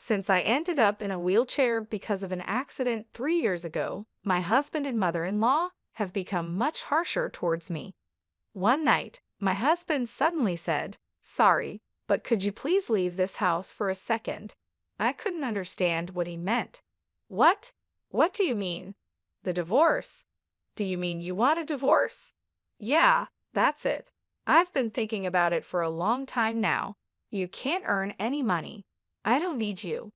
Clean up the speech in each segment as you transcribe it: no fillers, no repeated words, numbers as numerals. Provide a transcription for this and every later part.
Since I ended up in a wheelchair because of an accident 3 years ago, my husband and mother-in-law have become much harsher towards me. One night, my husband suddenly said, "Sorry, but could you please leave this house for a second?" I couldn't understand what he meant. What? What do you mean? The divorce? Do you mean you want a divorce? Yeah, that's it. I've been thinking about it for a long time now. You can't earn any money. I don't need you.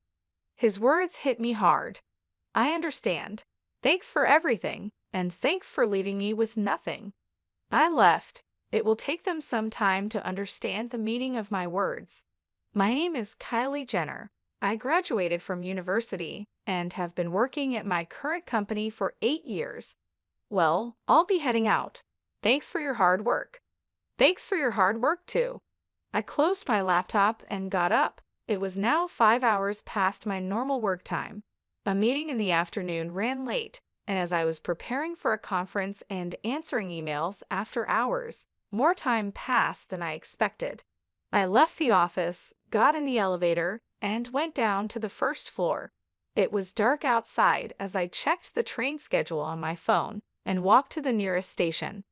His words hit me hard. I understand. Thanks for everything, and thanks for leaving me with nothing. I left. It will take them some time to understand the meaning of my words. My name is Kylie Jenner. I graduated from university and have been working at my current company for 8 years. Well, I'll be heading out. Thanks for your hard work. Thanks for your hard work too. I closed my laptop and got up. It was now 5 hours past my normal work time. A meeting in the afternoon ran late, and as I was preparing for a conference and answering emails after hours, more time passed than I expected. I left the office, got in the elevator, and went down to the first floor. It was dark outside as I checked the train schedule on my phone and walked to the nearest station.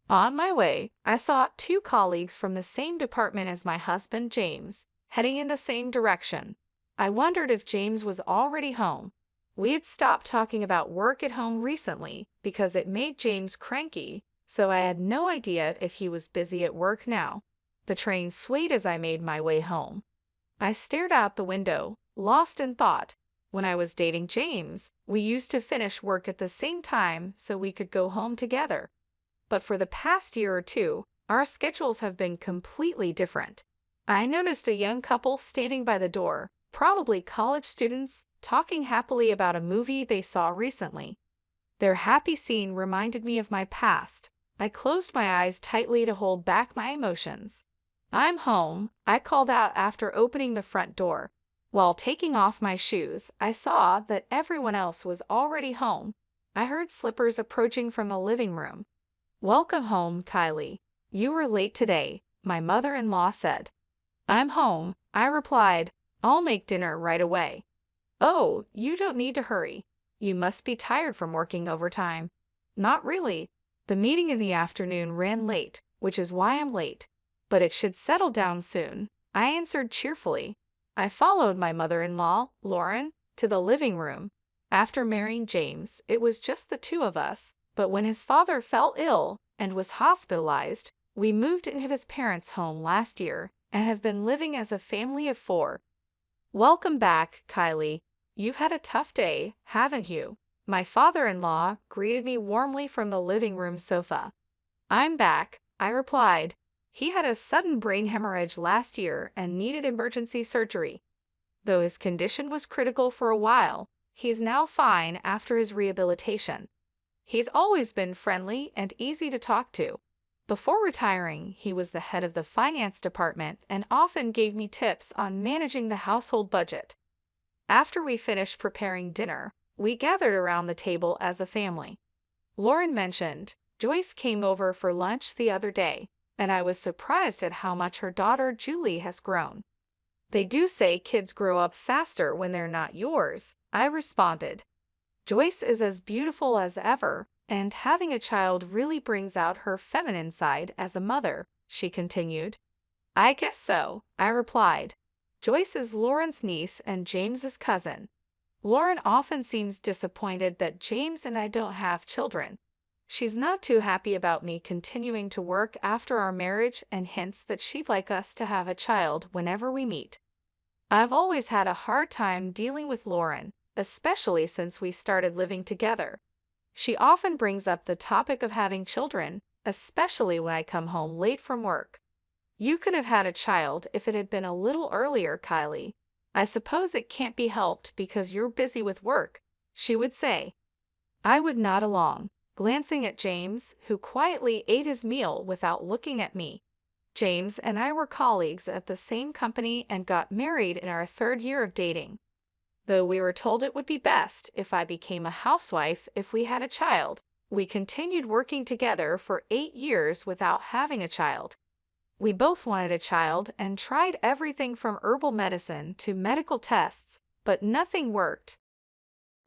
On my way, I saw 2 colleagues from the same department as my husband, James, heading in the same direction. I wondered if James was already home. We had stopped talking about work at home recently because it made James cranky, so I had no idea if he was busy at work now. The train swayed as I made my way home. I stared out the window, lost in thought. When I was dating James, we used to finish work at the same time so we could go home together. But for the past year or two, our schedules have been completely different. I noticed a young couple standing by the door, probably college students, talking happily about a movie they saw recently. Their happy scene reminded me of my past. I closed my eyes tightly to hold back my emotions. "I'm home," I called out after opening the front door. While taking off my shoes, I saw that everyone else was already home. I heard slippers approaching from the living room. "Welcome home, Kylie. You were late today," my mother-in-law said. "I'm home," I replied. "I'll make dinner right away." "Oh, you don't need to hurry. You must be tired from working overtime." "Not really. The meeting in the afternoon ran late, which is why I'm late. But it should settle down soon," I answered cheerfully. I followed my mother-in-law, Lauren, to the living room. After marrying James, it was just the 2 of us, but when his father fell ill and was hospitalized, we moved into his parents' home last year and have been living as a family of 4. "Welcome back, Kylie. You've had a tough day, haven't you?" My father-in-law greeted me warmly from the living room sofa. "I'm back," I replied. He had a sudden brain hemorrhage last year and needed emergency surgery. Though his condition was critical for a while, he's now fine after his rehabilitation. He's always been friendly and easy to talk to. Before retiring, he was the head of the finance department and often gave me tips on managing the household budget. After we finished preparing dinner, we gathered around the table as a family. Lauren mentioned Joyce came over for lunch the other day, and I was surprised at how much her daughter Julie has grown. "They do say kids grow up faster when they're not yours," I responded. "Joyce is as beautiful as ever, and having a child really brings out her feminine side as a mother," she continued. "I guess so," I replied. Joyce is Lauren's niece and James's cousin. Lauren often seems disappointed that James and I don't have children. She's not too happy about me continuing to work after our marriage and hints that she'd like us to have a child whenever we meet. I've always had a hard time dealing with Lauren, especially since we started living together. She often brings up the topic of having children, especially when I come home late from work. "You could have had a child if it had been a little earlier, Kylie. I suppose it can't be helped because you're busy with work," she would say. I would nod along, glancing at James, who quietly ate his meal without looking at me. James and I were colleagues at the same company and got married in our 3rd year of dating. Though we were told it would be best if I became a housewife if we had a child, we continued working together for 8 years without having a child. We both wanted a child and tried everything from herbal medicine to medical tests, but nothing worked.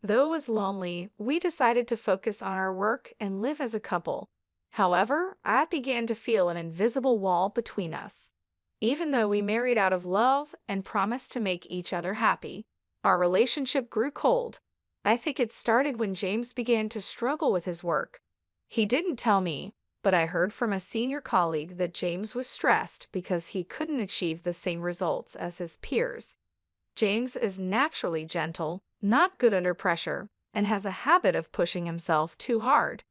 Though it was lonely, we decided to focus on our work and live as a couple. However, I began to feel an invisible wall between us. Even though we married out of love and promised to make each other happy, our relationship grew cold. I think it started when James began to struggle with his work. He didn't tell me, but I heard from a senior colleague that James was stressed because he couldn't achieve the same results as his peers. James is naturally gentle, not good under pressure, and has a habit of pushing himself too hard.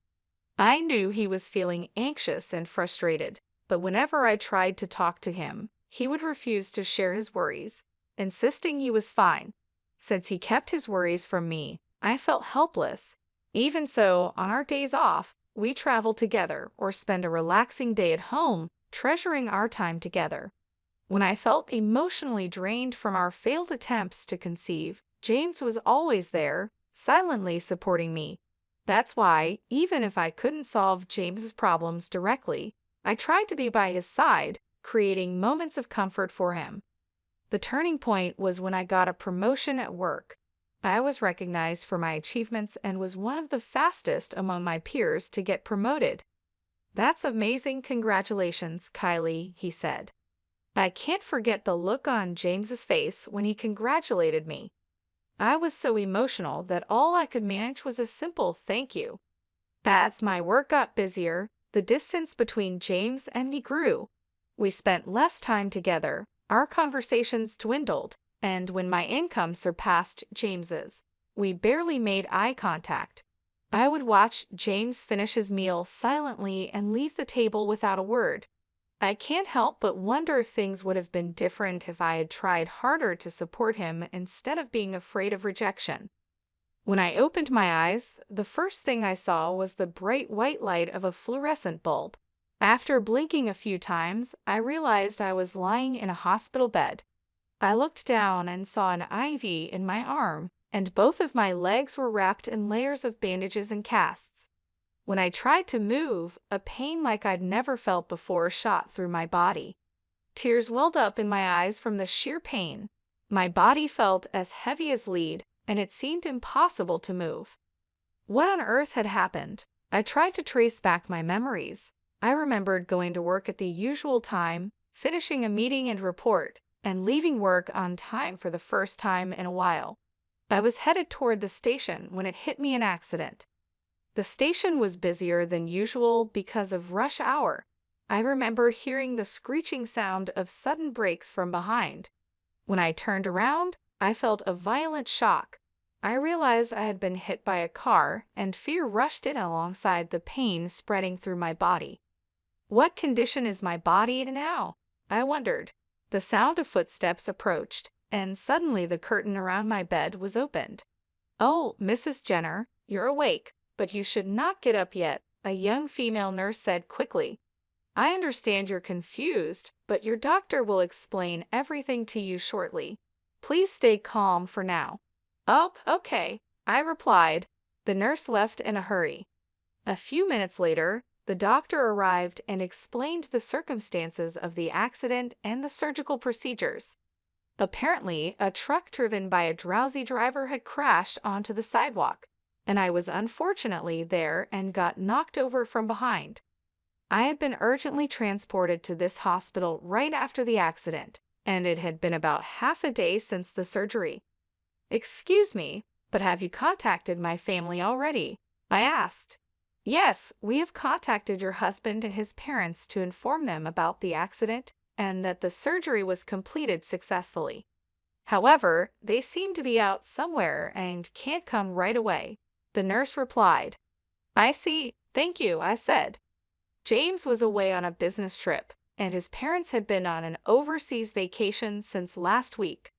I knew he was feeling anxious and frustrated, but whenever I tried to talk to him, he would refuse to share his worries, insisting he was fine. Since he kept his worries from me, I felt helpless. Even so, on our days off, we travel together or spend a relaxing day at home, treasuring our time together. When I felt emotionally drained from our failed attempts to conceive, James was always there, silently supporting me. That's why, even if I couldn't solve James's problems directly, I tried to be by his side, creating moments of comfort for him. The turning point was when I got a promotion at work. I was recognized for my achievements and was one of the fastest among my peers to get promoted. "That's amazing, congratulations, Kylie," he said. I can't forget the look on James's face when he congratulated me. I was so emotional that all I could manage was a simple thank you. As my work got busier, the distance between James and me grew. We spent less time together, our conversations dwindled, and when my income surpassed James's, we barely made eye contact. I would watch James finish his meal silently and leave the table without a word. I can't help but wonder if things would have been different if I had tried harder to support him instead of being afraid of rejection. When I opened my eyes, the first thing I saw was the bright white light of a fluorescent bulb. After blinking a few times, I realized I was lying in a hospital bed. I looked down and saw an IV in my arm, and both of my legs were wrapped in layers of bandages and casts. When I tried to move, a pain like I'd never felt before shot through my body. Tears welled up in my eyes from the sheer pain. My body felt as heavy as lead, and it seemed impossible to move. What on earth had happened? I tried to trace back my memories. I remembered going to work at the usual time, finishing a meeting and report, and leaving work on time for the first time in a while. I was headed toward the station when it hit me an accident. The station was busier than usual because of rush hour. I remembered hearing the screeching sound of sudden brakes from behind. When I turned around, I felt a violent shock. I realized I had been hit by a car, and fear rushed in alongside the pain spreading through my body. What condition is my body in now? I wondered. The sound of footsteps approached, and suddenly the curtain around my bed was opened. "Oh, Mrs. Jenner, you're awake. But you should not get up yet," a young female nurse said quickly. "I understand you're confused, but your doctor will explain everything to you shortly. Please stay calm for now." "Oh, okay," I replied. The nurse left in a hurry. A few minutes later, the doctor arrived and explained the circumstances of the accident and the surgical procedures. Apparently, a truck driven by a drowsy driver had crashed onto the sidewalk, and I was unfortunately there and got knocked over from behind. I had been urgently transported to this hospital right after the accident, and it had been about half a day since the surgery. "Excuse me, but have you contacted my family already?" I asked. "Yes, we have contacted your husband and his parents to inform them about the accident and that the surgery was completed successfully. However, they seem to be out somewhere and can't come right away," the nurse replied. "I see, thank you," I said. James was away on a business trip, and his parents had been on an overseas vacation since last week.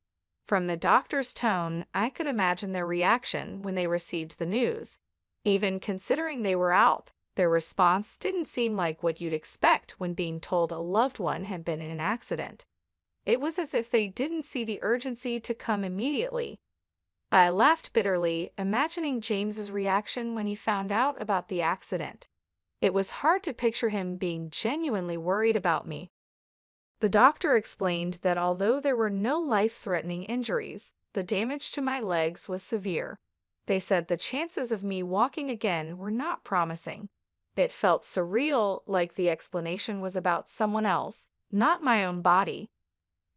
From the doctor's tone, I could imagine their reaction when they received the news. Even considering they were out, their response didn't seem like what you'd expect when being told a loved one had been in an accident. It was as if they didn't see the urgency to come immediately. I laughed bitterly, imagining James's reaction when he found out about the accident. It was hard to picture him being genuinely worried about me. The doctor explained that although there were no life-threatening injuries, the damage to my legs was severe. They said the chances of me walking again were not promising. It felt surreal, like the explanation was about someone else, not my own body.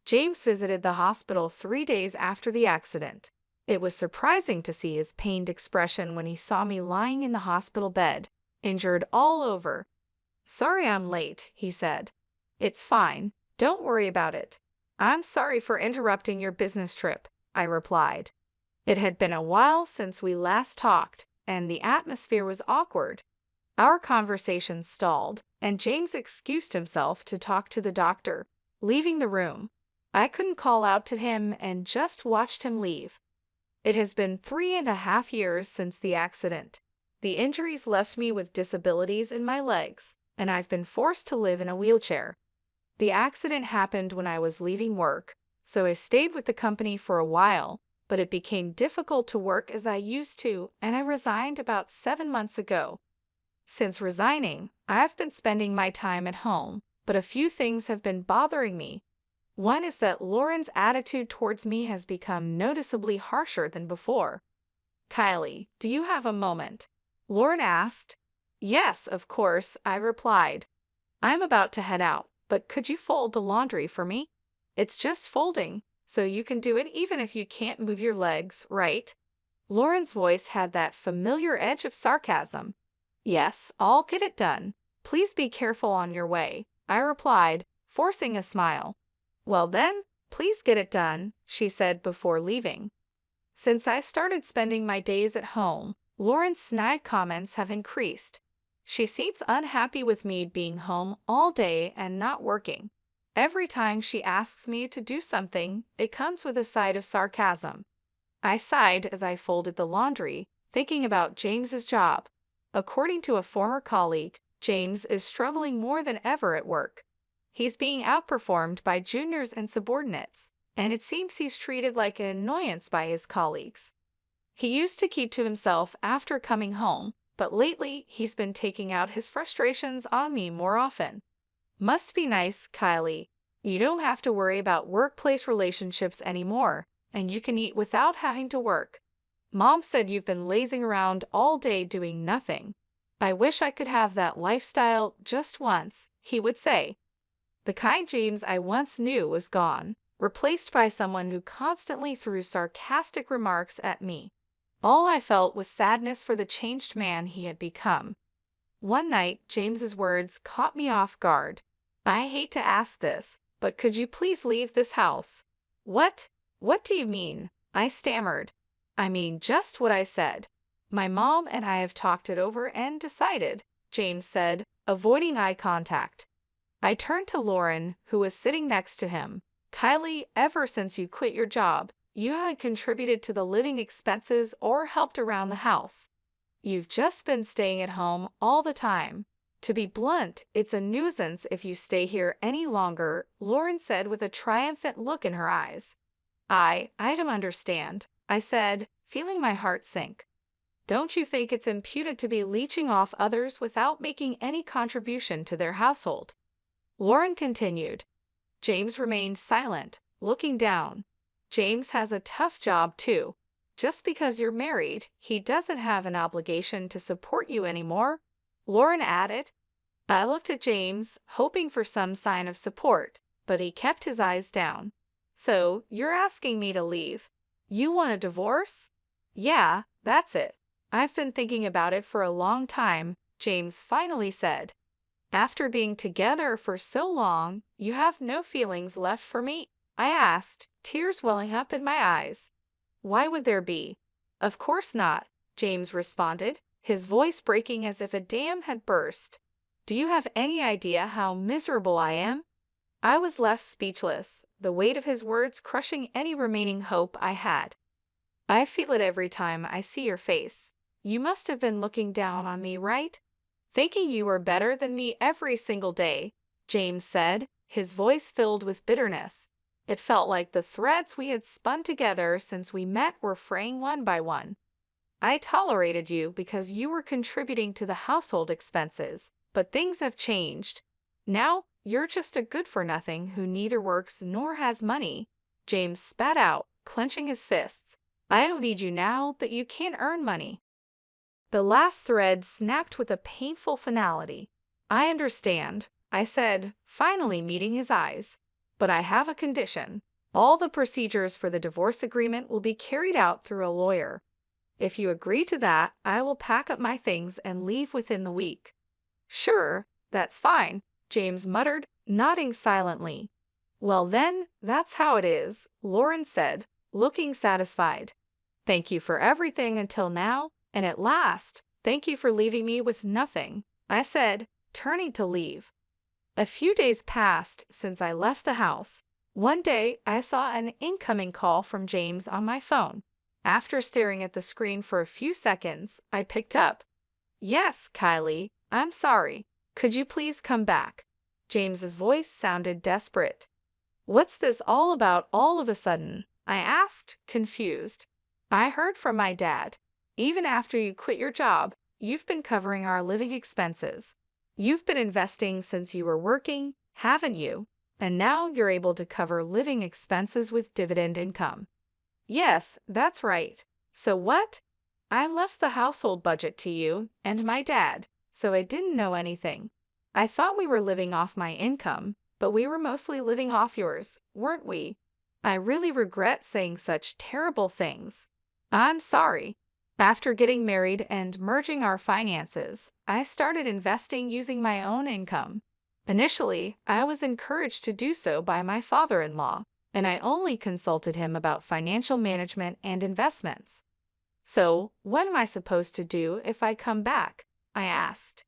James visited the hospital 3 days after the accident. It was surprising to see his pained expression when he saw me lying in the hospital bed, injured all over. "Sorry I'm late," he said. "It's fine. Don't worry about it." "I'm sorry for interrupting your business trip," I replied. It had been a while since we last talked, and the atmosphere was awkward. Our conversation stalled, and James excused himself to talk to the doctor, leaving the room. I couldn't call out to him and just watched him leave. It has been 3.5 years since the accident. The injuries left me with disabilities in my legs, and I've been forced to live in a wheelchair. The accident happened when I was leaving work, so I stayed with the company for a while, but it became difficult to work as I used to, and I resigned about 7 months ago. Since resigning, I've been spending my time at home, but a few things have been bothering me. One is that Lauren's attitude towards me has become noticeably harsher than before. "Kylie, do you have a moment?" Lauren asked. "Yes, of course," I replied. "I'm about to head out, but could you fold the laundry for me? It's just folding, so you can do it even if you can't move your legs, right?" Lauren's voice had that familiar edge of sarcasm. "Yes, I'll get it done. Please be careful on your way," I replied, forcing a smile. "Well then, please get it done," she said before leaving. Since I started spending my days at home, Lauren's snide comments have increased. She seems unhappy with me being home all day and not working. Every time she asks me to do something, it comes with a side of sarcasm. I sighed as I folded the laundry, thinking about James's job. According to a former colleague, James is struggling more than ever at work. He's being outperformed by juniors and subordinates, and it seems he's treated like an annoyance by his colleagues. He used to keep to himself after coming home, but lately he's been taking out his frustrations on me more often. "Must be nice, Kylie. You don't have to worry about workplace relationships anymore, and you can eat without having to work. Mom said you've been lazing around all day doing nothing. I wish I could have that lifestyle just once," he would say. The kind James I once knew was gone, replaced by someone who constantly threw sarcastic remarks at me. All I felt was sadness for the changed man he had become. One night, James's words caught me off guard. "I hate to ask this, but could you please leave this house?" "What? What do you mean?" I stammered. "I mean just what I said. My mom and I have talked it over and decided," James said, avoiding eye contact. I turned to Lauren, who was sitting next to him. "Kylie, ever since you quit your job, you haven't contributed to the living expenses or helped around the house. You've just been staying at home all the time. To be blunt, it's a nuisance if you stay here any longer," Lauren said with a triumphant look in her eyes. I don't understand," I said, feeling my heart sink. "Don't you think it's imputed to be leeching off others without making any contribution to their household?" Lauren continued. James remained silent, looking down. "James has a tough job too. Just because you're married, he doesn't have an obligation to support you anymore," Lauren added. I looked at James, hoping for some sign of support, but he kept his eyes down. "So, you're asking me to leave? You want a divorce?" "Yeah, that's it. I've been thinking about it for a long time," James finally said. "After being together for so long, you have no feelings left for me?" I asked, tears welling up in my eyes. "Why would there be?" "Of course not," James responded, his voice breaking as if a dam had burst. "Do you have any idea how miserable I am?" I was left speechless, the weight of his words crushing any remaining hope I had. "I feel it every time I see your face. You must have been looking down on me, right? Thinking you were better than me every single day," James said, his voice filled with bitterness. It felt like the threads we had spun together since we met were fraying one by one. "I tolerated you because you were contributing to the household expenses, but things have changed. Now, You're just a good-for-nothing who neither works nor has money, James spat out, clenching his fists. I don't need you now that you can't earn money. The last thread snapped with a painful finality. I understand, I said, finally meeting his eyes. But I have a condition. All the procedures for the divorce agreement will be carried out through a lawyer. If you agree to that, I will pack up my things and leave within the week. Sure, that's fine, James muttered, nodding silently. Well then, that's how it is, Lauren said, looking satisfied. Thank you for everything until now, and at last, thank you for leaving me with nothing, I said, turning to leave. A few days passed since I left the house. One day, I saw an incoming call from James on my phone. After staring at the screen for a few seconds, I picked up. Yes, Kylie, I'm sorry. Could you please come back? James's voice sounded desperate. What's this all about all of a sudden? I asked, confused. I heard from my dad. Even after you quit your job, you've been covering our living expenses. You've been investing since you were working, haven't you? And now you're able to cover living expenses with dividend income. Yes, that's right. So what? I left the household budget to you and my dad, so I didn't know anything. I thought we were living off my income, but we were mostly living off yours, weren't we? I really regret saying such terrible things. I'm sorry. After getting married and merging our finances, I started investing using my own income. Initially, I was encouraged to do so by my father-in-law, and I only consulted him about financial management and investments. So, what am I supposed to do if I come back? I asked.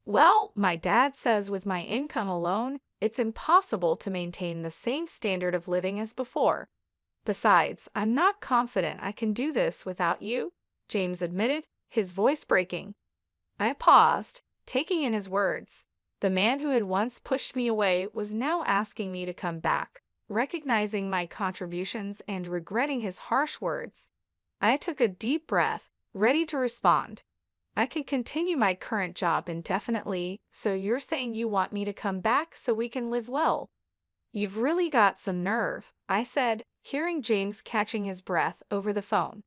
Well, my dad says with my income alone, it's impossible to maintain the same standard of living as before. Besides, I'm not confident I can do this without you, James admitted, his voice breaking. I paused, taking in his words. The man who had once pushed me away was now asking me to come back, recognizing my contributions and regretting his harsh words. I took a deep breath, ready to respond. I can continue my current job indefinitely, so you're saying you want me to come back so we can live well? You've really got some nerve, I said, hearing James catching his breath over the phone.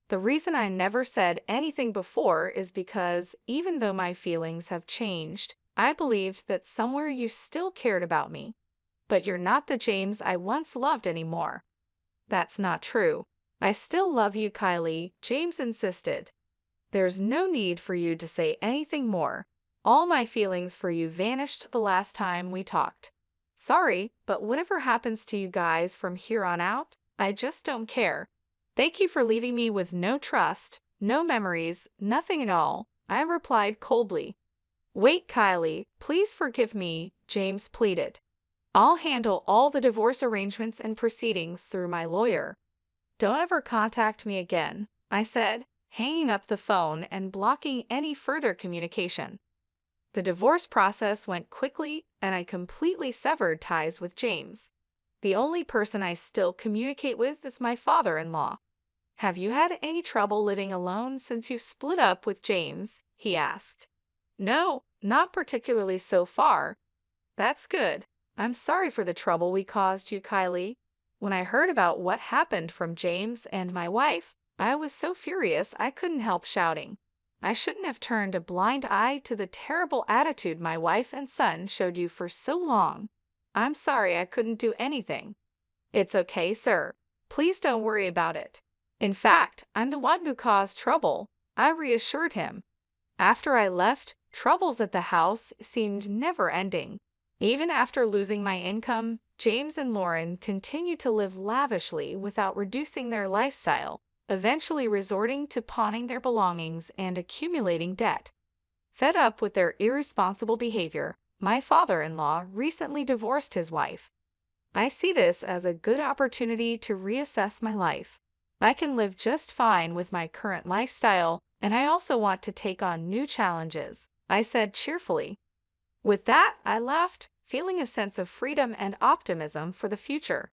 The reason I never said anything before is because, even though my feelings have changed, I believed that somewhere you still cared about me. But you're not the James I once loved anymore. That's not true. I still love you, Kylie, James insisted. There's no need for you to say anything more. All my feelings for you vanished the last time we talked. Sorry, but whatever happens to you guys from here on out, I just don't care. Thank you for leaving me with no trust, no memories, nothing at all, I replied coldly. Wait, Kylie, please forgive me, James pleaded. I'll handle all the divorce arrangements and proceedings through my lawyer. Don't ever contact me again, I said, hanging up the phone and blocking any further communication. The divorce process went quickly, and I completely severed ties with James. The only person I still communicate with is my father-in-law. Have you had any trouble living alone since you split up with James? He asked. No, not particularly so far. That's good. I'm sorry for the trouble we caused you, Kylie. When I heard about what happened from James and my wife, I was so furious I couldn't help shouting. I shouldn't have turned a blind eye to the terrible attitude my wife and son showed you for so long. I'm sorry I couldn't do anything. It's okay, sir. Please don't worry about it. In fact, I'm the one who caused trouble, I reassured him. After I left, troubles at the house seemed never-ending. Even after losing my income, James and Lauren continued to live lavishly without reducing their lifestyle, eventually resorting to pawning their belongings and accumulating debt. Fed up with their irresponsible behavior, my father-in-law recently divorced his wife. I see this as a good opportunity to reassess my life. I can live just fine with my current lifestyle, and I also want to take on new challenges, I said cheerfully. With that, I laughed, feeling a sense of freedom and optimism for the future.